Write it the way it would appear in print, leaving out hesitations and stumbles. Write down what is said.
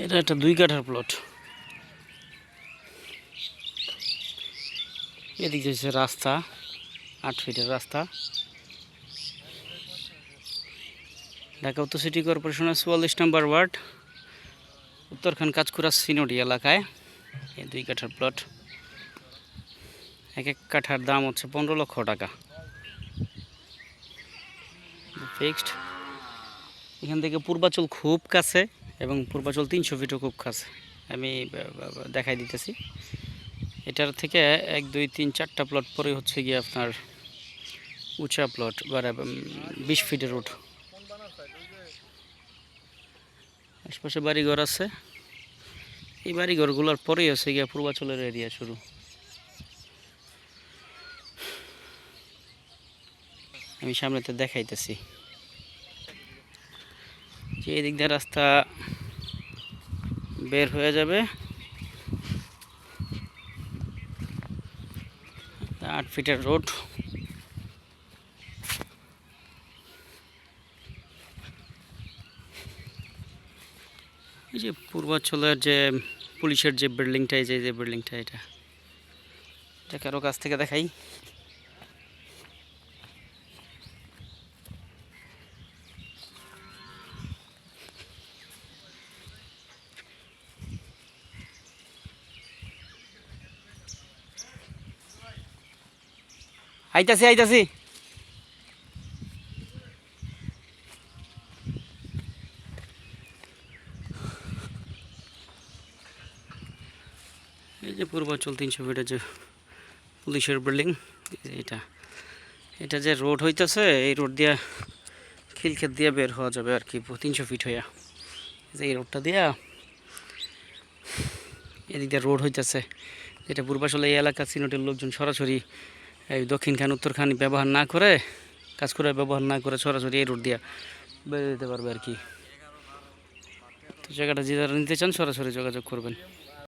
এটা একটা 2 কাঠার প্লট। এদিকে হচ্ছে রাস্তা, 8 ফিটের রাস্তা। ঢাকা উত্তর সিটি কর্পোরেশনের 44 নম্বর ওয়ার্ড, উত্তরখান কাজকুরা সিনোডি এলাকায় এই 2 কাঠার প্লট। এক এক কাঠার দাম হচ্ছে 15 লক্ষ টাকা ফিক্সড। এখান থেকে পূর্বাচল খুব কাছে এবং পূর্বাচল 300 ফিটও খুব কাছে। আমি দেখাই দিতেছি। এটার থেকে 1 2 3 4টা প্লট পরে হচ্ছে গিয়ে আপনার উঁচা প্লট, 20 ফিটের রোড। আশপাশে বাড়িঘর আছে। এই বাড়িঘরগুলোর পরেই হচ্ছে গিয়ে পূর্বাচলের এরিয়া শুরু। আমি সামনেতে দেখাইতেছি যে এই দিক দিয়ে রাস্তা বের হয়ে যাবে। 8 ফিটের রোড। এই যে পূর্বাচলের যে পুলিশের যে বিল্ডিংটা, এই যে বিল্ডিংটা, এটা কারো কাছ থেকে দেখাই। আইতাছি আইতাছি। এই যে পূর্বাচল 300 ফিটের যে পুলিশের বিল্ডিং, এটা এটা যে রোড হইতেছে, এই রোড দিয়া খিলক্ষেত দিয়ে বের হওয়া যাবে আর কি 300 ফিট হইয়া। যে এই রোডটা দিয়া এদিক দিয়ে রোড হইতেছে, এটা পূর্বাচল এই এলাকা সিনোটের লোকজন সরাসরি এই দক্ষিণখান উত্তরখান ব্যবহার না করে, কাজ করে ব্যবহার না করে সরাসরি এই রোড দিয়া বেরিয়ে যেতে পারবে আর কি। তো জায়গাটা যে যারা নিতে চান সরাসরি যোগাযোগ করবেন।